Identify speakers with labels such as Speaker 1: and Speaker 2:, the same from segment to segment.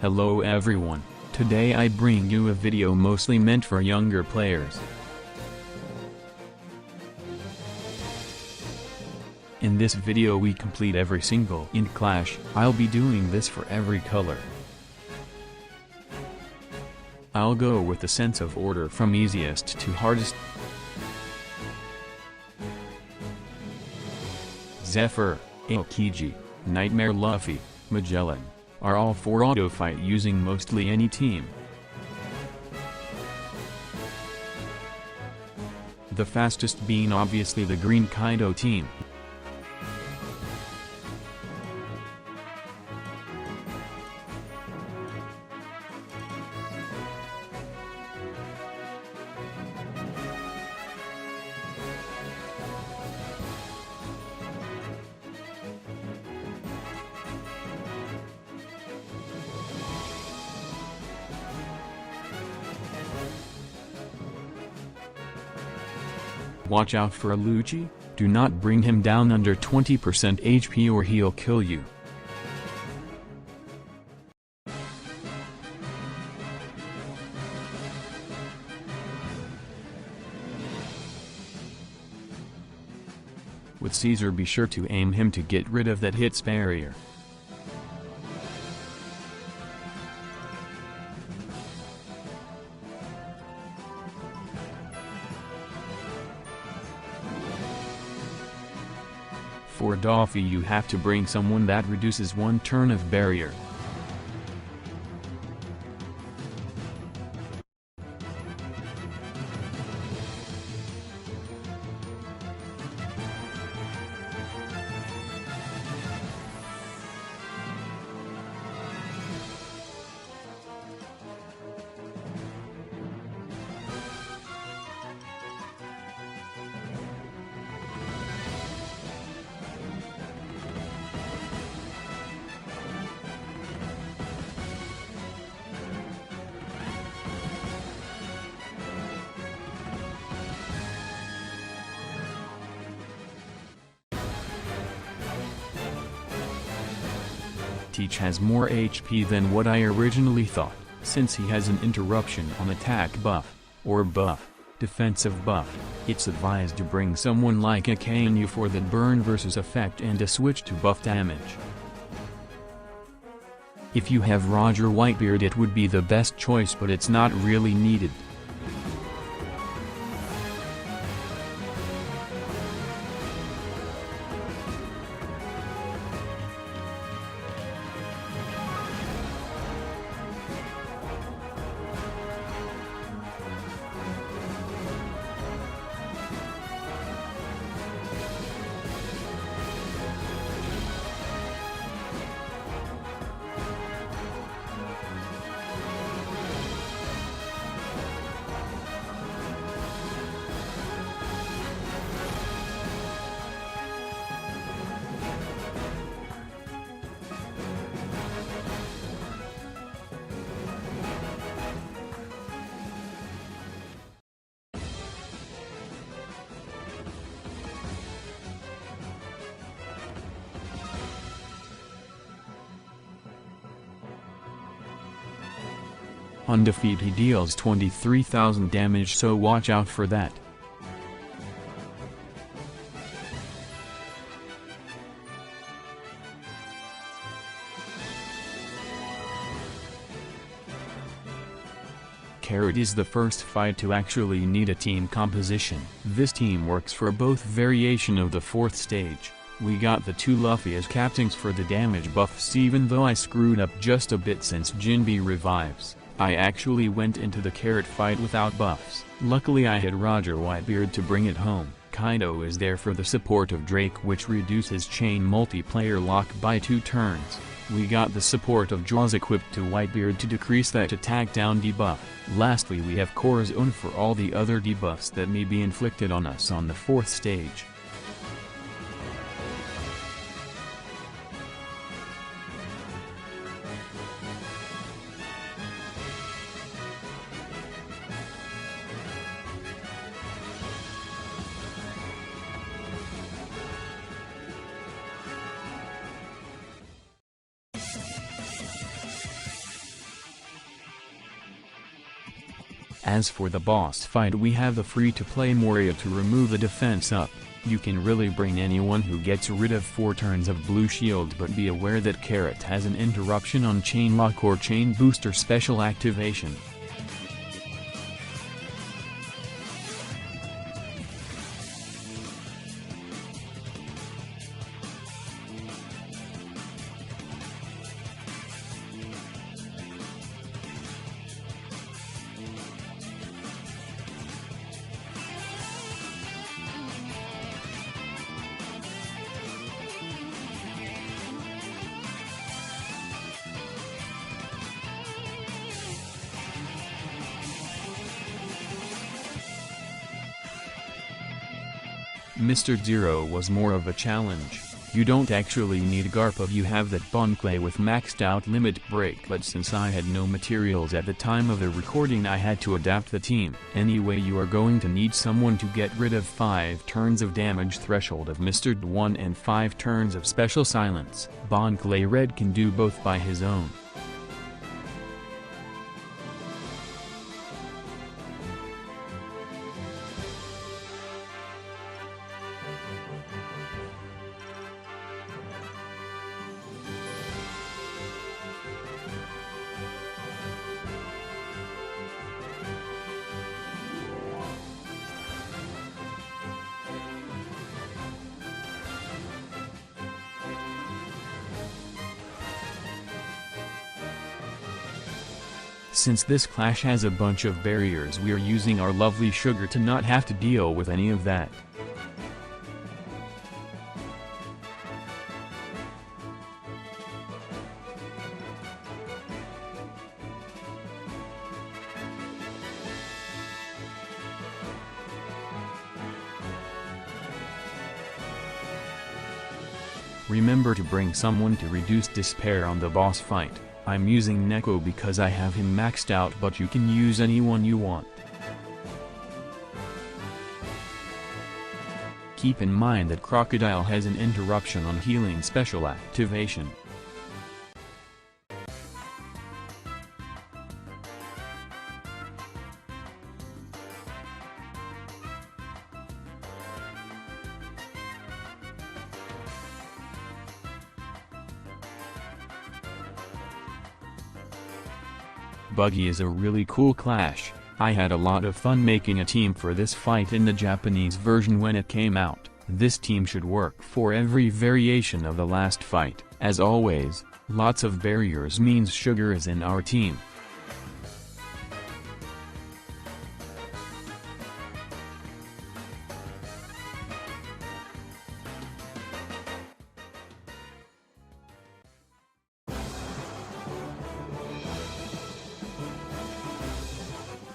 Speaker 1: Hello everyone, today I bring you a video mostly meant for younger players. In this video we complete every single INT clash. I'll be doing this for every color. I'll go with the sense of order from easiest to hardest. Zephyr, Aokiji, Nightmare Luffy, Magellan, are all 4 auto fight using mostly any team. The fastest being obviously the green Kaido team. Watch out for Lucci, do not bring him down under 20% HP or he'll kill you. With Caesar be sure to aim him to get rid of that hits barrier. For Doffy you have to bring someone that reduces 1 turn of barrier. Teach has more HP than what I originally thought, since he has an interruption on attack buff, or buff, defensive buff. It's advised to bring someone like a Kaido for the burn versus effect and a switch to buff damage. If you have Roger Whitebeard it would be the best choice, but it's not really needed. On defeat he deals 23,000 damage, so watch out for that. Carrot is the first fight to actually need a team composition. This team works for both variation of the 4th stage. We got the 2 Luffy as captains for the damage buffs, even though I screwed up just a bit since Jinbe revives. I actually went into the carrot fight without buffs. Luckily I had Roger Whitebeard to bring it home. Kaido is there for the support of Drake, which reduces chain multiplayer lock by 2 turns. We got the support of Jaws equipped to Whitebeard to decrease that attack down debuff. Lastly we have Corazon for all the other debuffs that may be inflicted on us on the 4th stage. As for the boss fight, we have the free-to-play Moria to remove the defense up. You can really bring anyone who gets rid of 4 turns of blue shield, but be aware that Carrot has an interruption on chain lock or chain booster special activation. Mr. Zero was more of a challenge. You don't actually need Garp if you have that Bonclay with maxed out limit break, but since I had no materials at the time of the recording, I had to adapt the team. Anyway, you are going to need someone to get rid of 5 turns of damage threshold of Mr. D1 and 5 turns of special silence. Bonclay Red can do both by his own. Since this clash has a bunch of barriers, we are using our lovely sugar to not have to deal with any of that. Remember to bring someone to reduce despair on the boss fight. I'm using Neko because I have him maxed out, but you can use anyone you want. Keep in mind that Crocodile has an interruption on healing special activation. Buggy is a really cool clash. I had a lot of fun making a team for this fight in the Japanese version when it came out. This team should work for every variation of the last fight. As always, lots of barriers means sugar is in our team.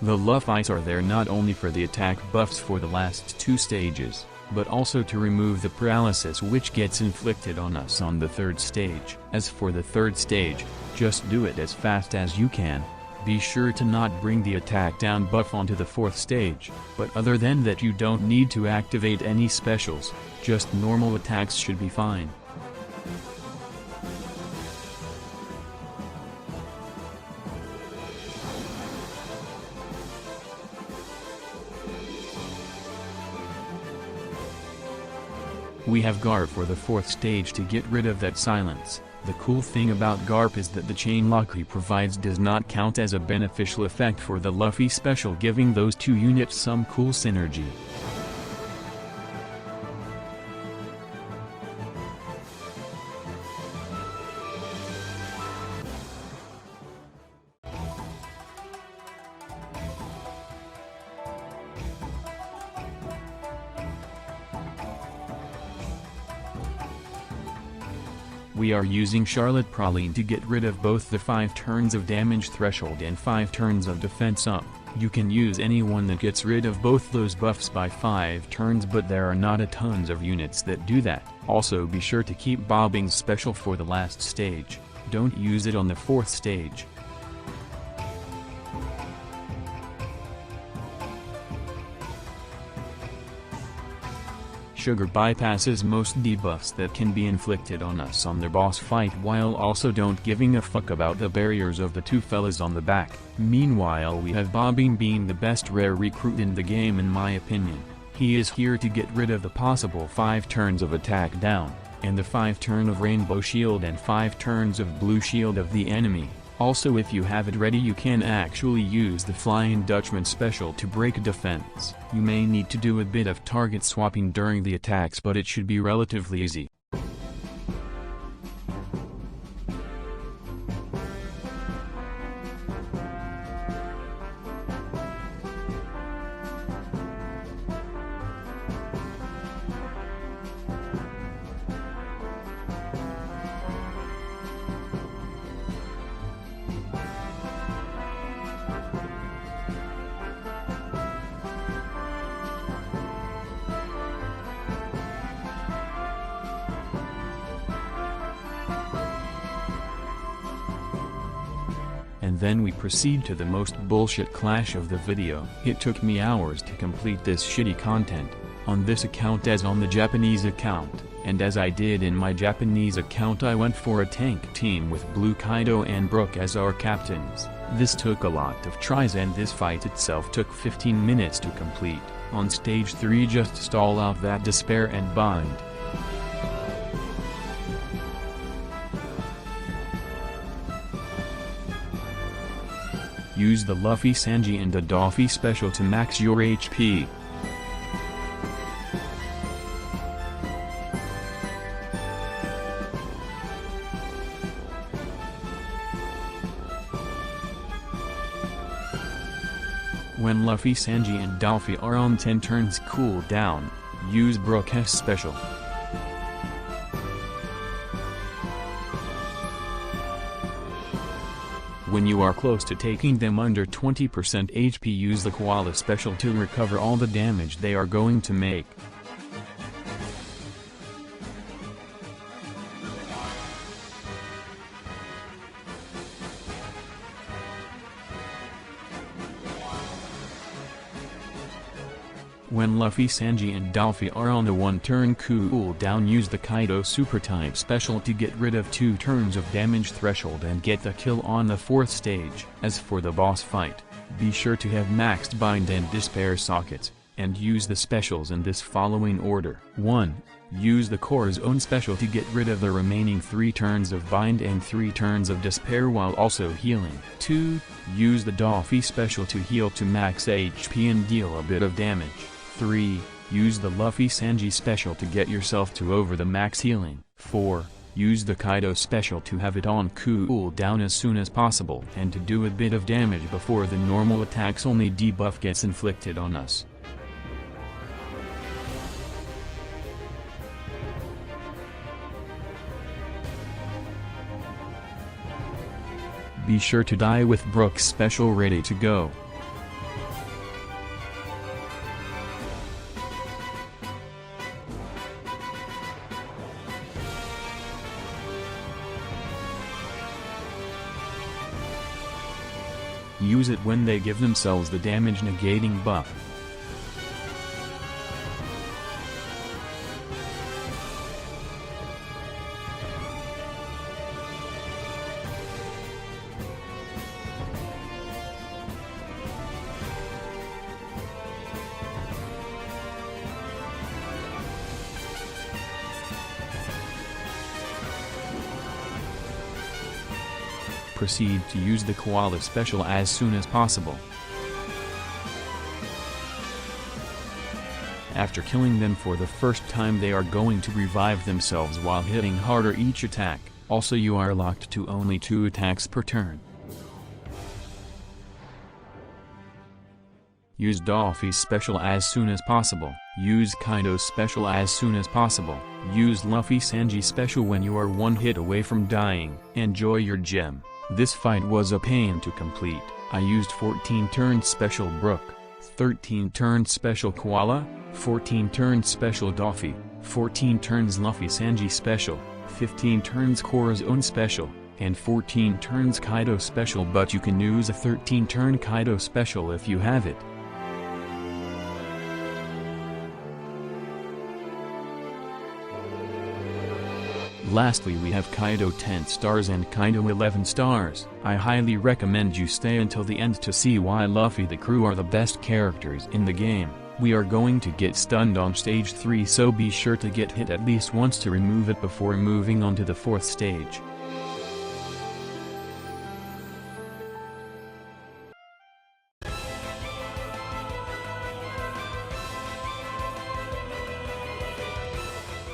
Speaker 1: The Luffies are there not only for the attack buffs for the last 2 stages, but also to remove the paralysis which gets inflicted on us on the 3rd stage. As for the 3rd stage, just do it as fast as you can. Be sure to not bring the attack down buff onto the 4th stage, but other than that you don't need to activate any specials, just normal attacks should be fine. We have Garp for the 4th stage to get rid of that silence. The cool thing about Garp is that the chain lock he provides does not count as a beneficial effect for the Luffy special, giving those 2 units some cool synergy. We are using Charlotte Praline to get rid of both the 5 turns of damage threshold and 5 turns of defense up. You can use anyone that gets rid of both those buffs by 5 turns, but there are not a tons of units that do that. Also be sure to keep Bobbing's special for the last stage. Don't use it on the 4th stage. Sugar bypasses most debuffs that can be inflicted on us on the boss fight while also don't giving a fuck about the barriers of the two fellas on the back. Meanwhile we have Bobby being the best rare recruit in the game in my opinion. He is here to get rid of the possible 5 turns of attack down, and the 5 turn of rainbow shield and 5 turns of blue shield of the enemy. Also if you have it ready you can actually use the Flying Dutchman special to break defense. You may need to do a bit of target swapping during the attacks but it should be relatively easy. And then we proceed to the most bullshit clash of the video. It took me hours to complete this shitty content, on this account as on the Japanese account, and as I did in my Japanese account I went for a tank team with Blue Kaido and Brook as our captains. This took a lot of tries and this fight itself took 15 minutes to complete. On stage 3 just stall out that despair and bind. Use the Luffy, Sanji and the Doffy special to max your HP. When Luffy, Sanji and Doffy are on 10 turns cooldown, use Brook's special. When you are close to taking them under 20% HP use the Koala special to recover all the damage they are going to make. When Luffy, Sanji and Doffy are on the 1-turn cooldown use the Kaido super type special to get rid of 2 turns of damage threshold and get the kill on the 4th stage. As for the boss fight, be sure to have maxed bind and despair sockets, and use the specials in this following order. 1. Use the core's own special to get rid of the remaining 3 turns of bind and 3 turns of despair while also healing. 2. Use the Doffy special to heal to max HP and deal a bit of damage. 3. Use the Luffy Sanji special to get yourself to over the max healing. 4. Use the Kaido special to have it on cooldown as soon as possible and to do a bit of damage before the normal attacks only debuff gets inflicted on us. Be sure to die with Brook's special ready to go. Use it when they give themselves the damage negating buff. Proceed to use the Koala special as soon as possible. After killing them for the first time they are going to revive themselves while hitting harder each attack. Also you are locked to only 2 attacks per turn. Use Doffy's special as soon as possible. Use Kaido's special as soon as possible. Use Luffy Sanji special when you are 1 hit away from dying. Enjoy your gem. This fight was a pain to complete. I used 14-turn special Brook, 13-turn special Koala, 14-turn special Doffy, 14 turns Luffy Sanji special, 15 turns Korra's own special, and 14 turns Kaido special, but you can use a 13-turn Kaido special if you have it. Lastly we have Kaido 10 stars and Kaido 11 stars. I highly recommend you stay until the end to see why Luffy the crew are the best characters in the game. We are going to get stunned on stage 3, so be sure to get hit at least once to remove it before moving on to the 4th stage.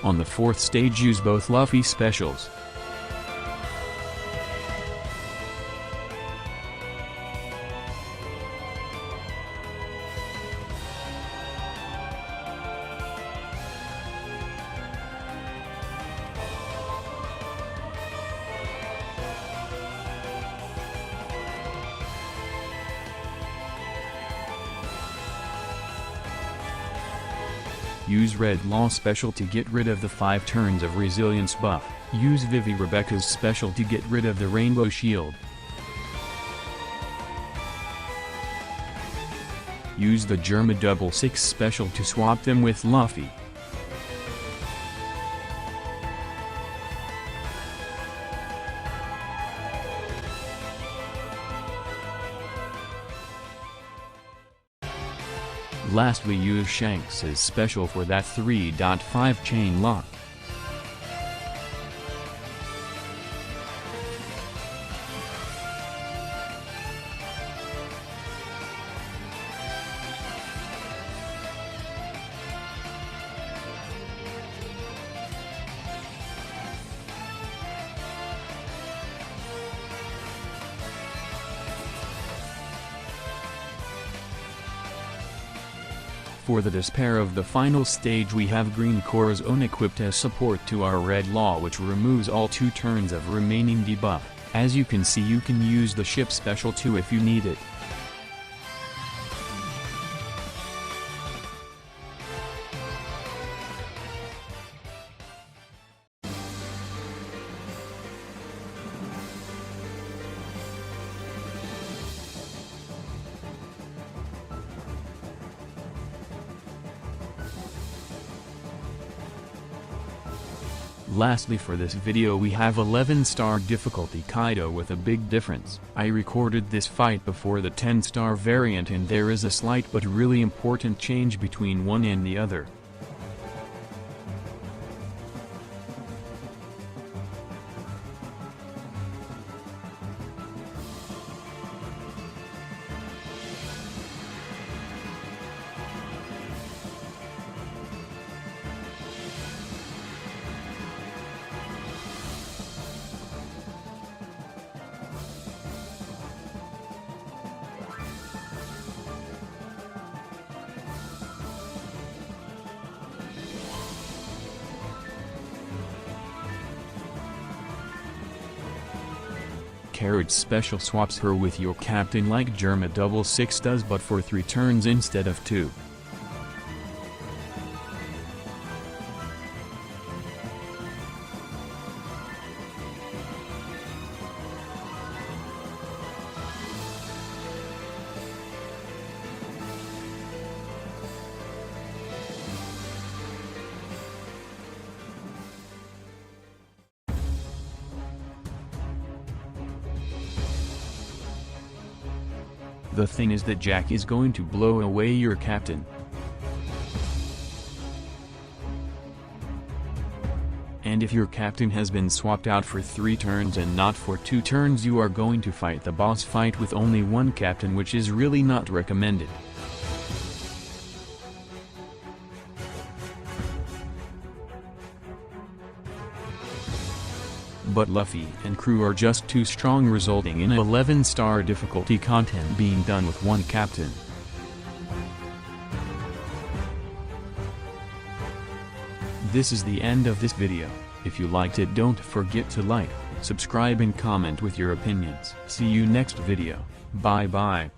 Speaker 1: On the 4th stage use both Luffy specials. Use Red Law special to get rid of the 5 turns of resilience buff. Use Vivi Rebecca's special to get rid of the Rainbow Shield. Use the Germa 666 special to swap them with Luffy. Lastly use Shanks's special for that 3.5 chain lock. For the despair of the final stage we have Green Corazon equipped as support to our Red Law, which removes all 2 turns of remaining debuff. As you can see, you can use the ship special too if you need it. Lastly for this video we have 11-star difficulty Kaido with a big difference. I recorded this fight before the 10-star variant and there is a slight but really important change between one and the other. Carrot's special swaps her with your captain like Germa 666 does, but for 3 turns instead of 2. The thing is that Jack is going to blow away your captain. And if your captain has been swapped out for 3 turns and not for 2 turns, you are going to fight the boss fight with only 1 captain, which is really not recommended. But Luffy and crew are just too strong, resulting in 11-star difficulty content being done with 1 captain. This is the end of this video. If you liked it, don't forget to like, subscribe and comment with your opinions. See you next video. Bye bye.